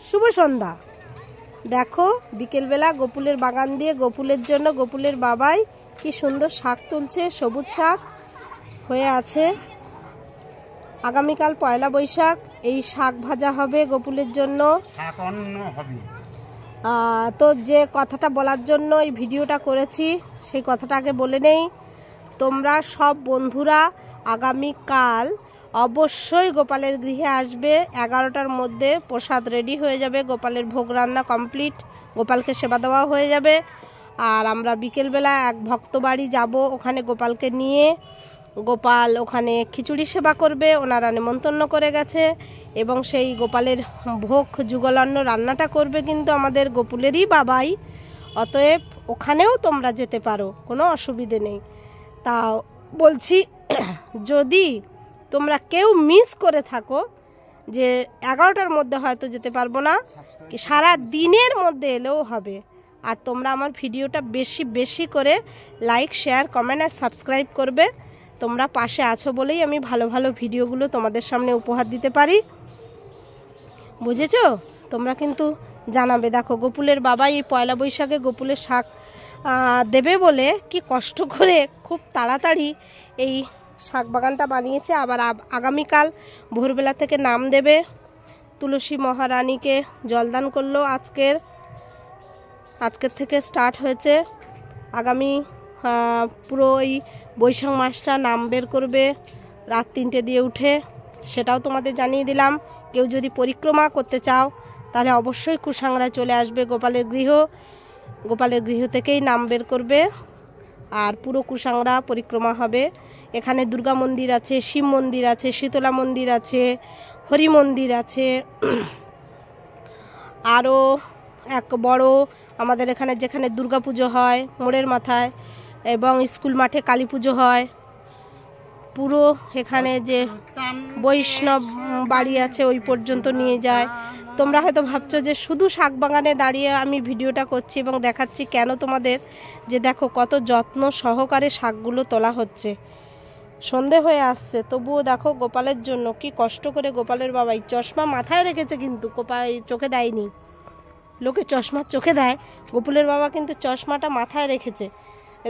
শুভ সন্ধ্যা। দেখো বিকেলবেলা গোপুলের বাগান দিয়ে গোপুলের জন্য গোপুলের বাবাই কি সুন্দর শাক তুলছে, সবুজ শাক হয়ে আছে। আগামীকাল পয়লা বৈশাখ, এই শাক ভাজা হবে গোপুলের জন্য। তো যে কথাটা বলার জন্য এই ভিডিওটা করেছি সেই কথাটা আগে বলে নেই। তোমরা সব বন্ধুরা আগামীকাল অবশ্যই গোপালের গৃহে আসবে। 11টার মধ্যে প্রসাদ রেডি হয়ে যাবে, গোপালের ভোগ রান্না কমপ্লিট, গোপালকে সেবা দেওয়া হয়ে যাবে। আর আমরা বিকেলবেলা এক ভক্ত বাড়ি যাব, ওখানে গোপালকে নিয়ে গোপাল ওখানে খিচুড়ি সেবা করবে, ওনারা নেমন্তন্ন করে গেছে। এবং সেই গোপালের ভোগ যুগলান্ন রান্নাটা করবে কিন্তু আমাদের গোপুলেরই বাবাই। অতএব ওখানেও তোমরা যেতে পারো, কোনো অসুবিধে নেই। তা বলছি যদি তোমরা কেউ মিস করে থাকো যে 11টার মধ্যে হয়তো যেতে পারবো না, কি সারা দিনের মধ্যে এলেও হবে। আর তোমরা আমার ভিডিওটা বেশি বেশি করে লাইক, শেয়ার, কমেন্ট আর সাবস্ক্রাইব করবে। তোমরা পাশে আছো বলেই আমি ভালো ভালো ভিডিওগুলো তোমাদের সামনে উপহার দিতে পারি, বুঝেছো? তোমরা কিন্তু জানাবে। দেখো গোপুলের বাবা এই পয়লা বৈশাখে গোপুলের শাক দেবে বলে কি কষ্ট করে খুব তাড়াতাড়ি এই শাক বাগানটা বানিয়েছে। আবার আগামীকাল ভোরবেলা থেকে নাম দেবে। তুলসী মহারানীকে জলদান করলো আজকের থেকে স্টার্ট হয়েছে। আগামী পুরো এই বৈশাখ মাসটা নাম বের করবে রাত 3টে দিয়ে উঠে, সেটাও তোমাদের জানিয়ে দিলাম। কেউ যদি পরিক্রমা করতে চাও তাহলে অবশ্যই কুসাংড়ায় চলে আসবে গোপালের গৃহ থেকেই নাম বের করবে আর পুরো কুসাংড়া পরিক্রমা হবে। এখানে দুর্গা মন্দির আছে, শিব মন্দির আছে, শীতলা মন্দির আছে, হরি মন্দির আছে। আরও এক বড় আমাদের এখানে যেখানে দুর্গা পুজো হয় মোড়ের মাথায়, এবং স্কুল মাঠে কালী পুজো হয়। পুরো এখানে যে বৈষ্ণব বাড়ি আছে ওই পর্যন্ত নিয়ে যায়। তোমরা হয়তো ভাবছো যে শুধু শাক বাগানে দাঁড়িয়ে আমি ভিডিওটা করছি এবং দেখাচ্ছি কেন তোমাদের, যে দেখো কত যত্ন সহকারে শাকগুলো তোলা হচ্ছে। সন্ধে হয়ে আসছে তবুও দেখো গোপালের জন্য কি কষ্ট করে গোপালের বাবাই চশমা মাথায় রেখেছে, কিন্তু চোখে দেয়নি। লোকে চশমা চোখে দেয়, গোপুলের বাবা কিন্তু চশমাটা মাথায়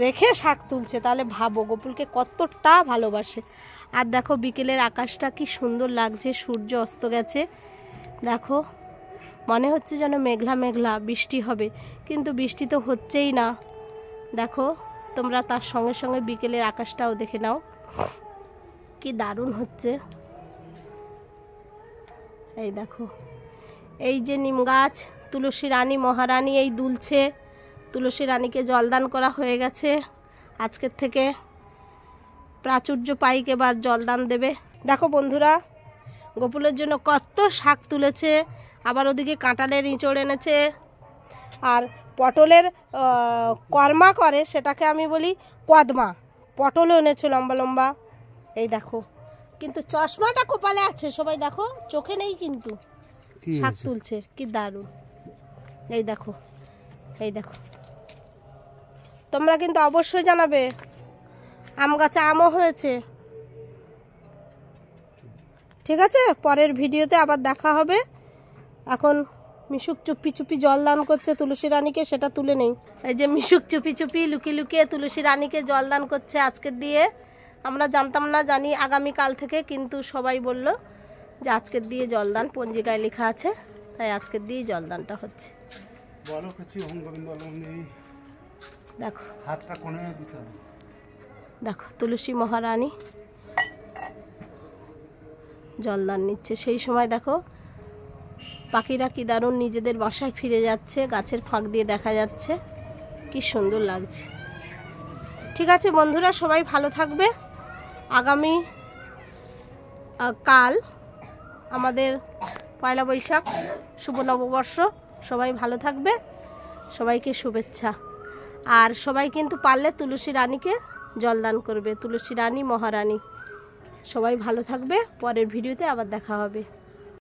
রেখে শাক তুলছে। তাহলে ভাবো গোপুলকে কতটা ভালোবাসে। আর দেখো বিকেলের আকাশটা কি সুন্দর লাগছে, সূর্য অস্ত গেছে। দেখো মনে হচ্ছে যেন মেঘলা মেঘলা বৃষ্টি হবে, কিন্তু বৃষ্টি তো হচ্ছেই না। দেখো তোমরা তার সঙ্গে সঙ্গে বিকেলের আকাশটাও দেখে নাও, কি দারুণ হচ্ছে। এই দেখো এই যে নিম গাছ, তুলসী রানী মহারানী এই দুলছে। তুলসী রানীকে জলদান করা হয়ে গেছে। আজকের থেকে প্রাচুর্য পাইক এবার জলদান দেবে। দেখো বন্ধুরা গোপুলের জন্য কত শাক তুলেছে, আবার ওদিকে কাঁঠালের ইঁচড় এনেছে। আর পটলের কর্মা করে, সেটাকে আমি বলি কদমা। পটলও এনেছে লম্বা লম্বা। এই দেখো কিন্তু চশমাটা কপালে আছে, সবাই দেখো চোখে নেই, কিন্তু শাক তুলছে, কি দারুণ। এই দেখো তোমরা কিন্তু অবশ্যই জানাবে। আম গাছে আমও হয়েছে। ঠিক আছে, পরের ভিডিওতে আবার দেখা হবে। এখন মিশুক চুপি চুপি জলদান করছে তুলসী রানীকে, সেটা তুলে নেই। এই যে মিশুক চুপি চুপি লুকিয়ে লুকিয়ে তুলসী রানীকে জলদান করছে আজকের দিয়ে। আমরা জানতাম না, জানি আগামীকাল থেকে, কিন্তু সবাই বলল যে আজকের দিয়ে জলদান, পঞ্জিকায় লেখা আছে, তাই আজকের দিয়ে জলদানটা হচ্ছে। দেখো হাতটা কোণে দিতে হবে। দেখো তুলসী মহারানী জলদান নিচ্ছে। সেই সময় দেখো পাখিরা কি দারুণ নিজেদের বাসায় ফিরে যাচ্ছে, গাছের ফাঁক দিয়ে দেখা যাচ্ছে, কি সুন্দর লাগছে। ঠিক আছে বন্ধুরা, সবাই ভালো থাকবে। আগামী কাল আমাদের পয়লা বৈশাখ, শুভ নববর্ষ। সবাই ভালো থাকবে, সবাইকে শুভেচ্ছা। আর সবাই কিন্তু পারলে তুলসী রানীকে জলদান করবে, তুলসী রানী মহারানী। সবাই ভালো থাকবে, পরের ভিডিওতে আবার দেখা হবে।